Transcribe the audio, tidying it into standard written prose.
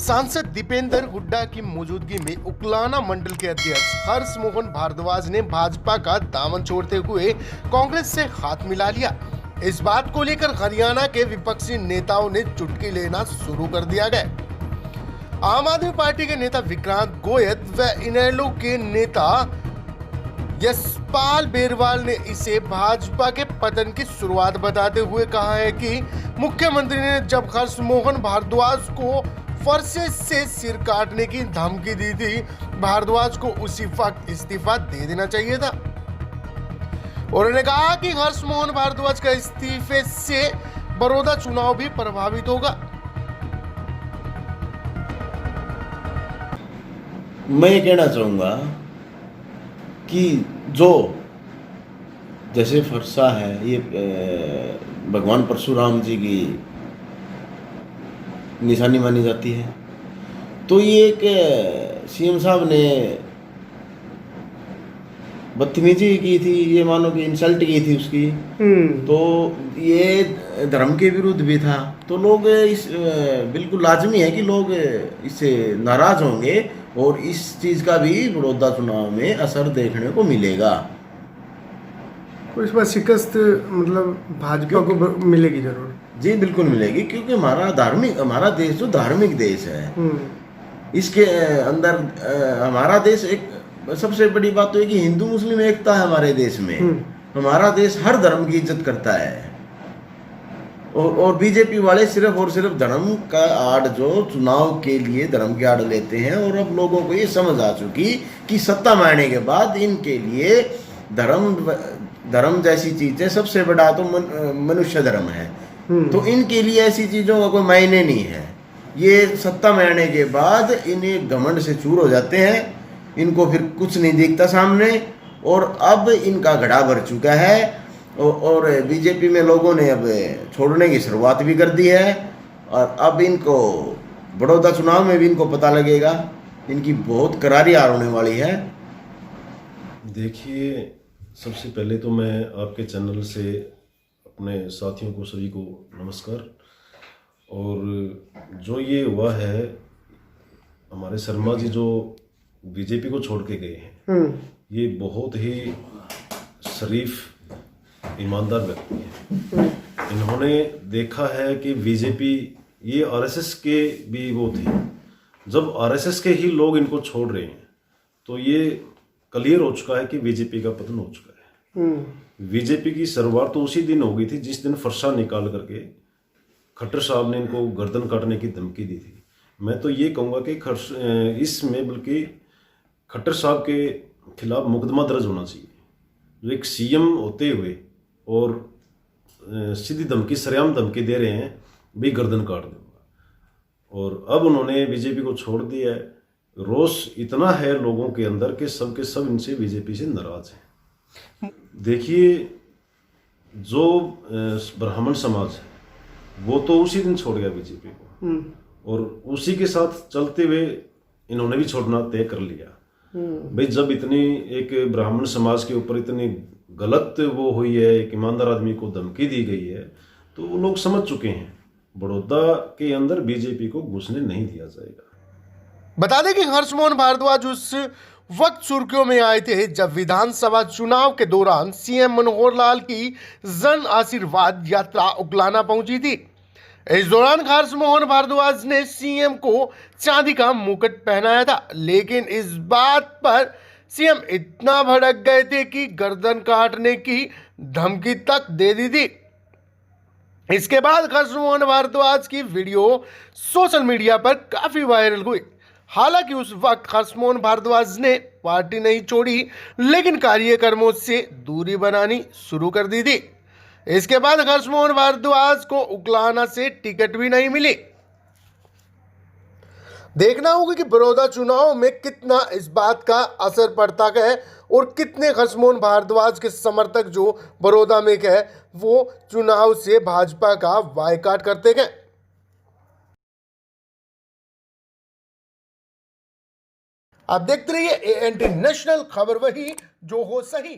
सांसद दीपेंद्र हुड्डा की मौजूदगी में उकलाना मंडल के अध्यक्ष हर्ष मोहन भारद्वाज ने भाजपा का दामन छोड़ते हुए कांग्रेस से हाथ मिला लिया। इस बात को लेकर हरियाणा के विपक्षी नेताओं ने चुटकी लेना शुरू कर दिया गया। आम आदमी पार्टी के नेता विक्रांत गोयल व इनेलो के नेता यशपाल बेरवाल ने इसे भाजपा के पतन की शुरुआत बताते हुए कहा है कि मुख्यमंत्री ने जब हर्ष मोहन भारद्वाज को फरसे से सिर काटने की धमकी दी थी, भारद्वाज को उसी वक्त इस्तीफा दे देना चाहिए था। उन्होंने कहा कि हर्ष मोहन भारद्वाज का इस्तीफे से बड़ौदा चुनाव भी प्रभावित होगा। मैं ये कहना चाहूँगा कि जो जैसे फरसा है ये भगवान परशुराम जी की निशानी मानी जाती है, तो ये एक सीएम साहब ने बदतमीजी की थी, ये मानो कि इंसल्ट की थी उसकी, तो ये धर्म के विरुद्ध भी था। तो लोग इस बिल्कुल लाजमी है कि लोग इससे नाराज होंगे और इस चीज का भी बड़ौदा चुनाव में असर देखने को मिलेगा। इस बार शिकस्त मतलब भाजपा को मिलेगी जरूर। जी बिल्कुल मिलेगी, क्योंकि हमारा देश जो धार्मिक देश है, इसके अंदर हमारा देश एक सबसे बड़ी बात तो है कि हिंदू मुस्लिम एकता है हमारे देश में। हमारा देश हर धर्म की इज्जत करता है और बीजेपी वाले सिर्फ और सिर्फ धर्म का आड़ जो चुनाव के लिए धर्म के आड़ लेते हैं। और अब लोगों को ये समझ आ चुकी कि सत्ता में आने के बाद इनके लिए धर्म जैसी चीजें सबसे बड़ा तो मनुष्य धर्म है, तो इनके लिए ऐसी चीजों का कोई मायने नहीं है। ये सत्ता में आने के बाद इन्हें घमंड से चूर हो जाते हैं, इनको फिर कुछ नहीं दिखता सामने, और अब इनका घड़ा भर चुका है। और बीजेपी में लोगों ने अब छोड़ने की शुरुआत भी कर दी है, और अब इनको बड़ौदा चुनाव में भी इनको पता लगेगा, इनकी बहुत करारी हार होने वाली है। देखिए, सबसे पहले तो मैं आपके चैनल से अपने साथियों को सभी को नमस्कार। और जो ये हुआ है, हमारे शर्मा जी जो बीजेपी को छोड़ के गए हैं, ये बहुत ही शरीफ ईमानदार व्यक्ति है। इन्होंने देखा है कि बीजेपी ये आरएसएस के भी वो थे, जब आरएसएस के ही लोग इनको छोड़ रहे हैं तो ये क्लियर हो चुका है कि बीजेपी का पतन हो चुका है। बीजेपी की शुरुआत तो उसी दिन हो गई थी जिस दिन फरसा निकाल करके खट्टर साहब ने इनको गर्दन काटने की धमकी दी थी। मैं तो ये कहूँगा कि इसमें बल्कि खट्टर साहब के खिलाफ मुकदमा दर्ज होना चाहिए, जो एक सीएम होते हुए और सीधी धमकी, सरेआम धमकी दे रहे हैं, भी गर्दन काट दूंगा। और अब उन्होंने बीजेपी को छोड़ दिया है। रोष इतना है लोगों के अंदर कि सब के सब इनसे बीजेपी से नाराज हैं। देखिए, जो ब्राह्मण समाज है वो तो उसी दिन छोड़ गया बीजेपी को, और उसी के साथ चलते हुए इन्होंने भी छोड़ना तय कर लिया। भाई, जब इतनी एक ब्राह्मण समाज के ऊपर इतनी गलत वो हुई है, एक ईमानदार आदमी को धमकी दी गई है, तो वो लोग समझ चुके हैं बड़ौदा के अंदर बीजेपी को घुसने नहीं दिया जाएगा। बता दें कि हर्ष मोहन भारद्वाज उस वक्त सुर्खियों में आए थे जब विधानसभा चुनाव के दौरान सीएम मनोहर लाल की जन आशीर्वाद यात्रा उकलाना पहुंची थी। इस दौरान हर्ष मोहन भारद्वाज ने सीएम को चांदी का मुकुट पहनाया था, लेकिन इस बात पर सीएम इतना भड़क गए थे कि गर्दन काटने की धमकी तक दे दी थी। इसके बाद हर्ष मोहन भारद्वाज की वीडियो सोशल मीडिया पर काफी वायरल हुई। हालांकि उस वक्त हर्ष मोहन भारद्वाज ने पार्टी नहीं छोड़ी, लेकिन कार्यकर्मों से दूरी बनानी शुरू कर दी थी। इसके बाद हर्ष मोहन भारद्वाज को उकलाना से टिकट भी नहीं मिली। देखना होगा कि बड़ौदा चुनाव में कितना इस बात का असर पड़ता है और कितने हर्ष मोहन भारद्वाज के समर्थक जो बड़ौदा में है वो चुनाव से भाजपा का बायकॉट करते हैं। आप देखते रहिए एएनटी नेशनल, खबर वही जो हो सही।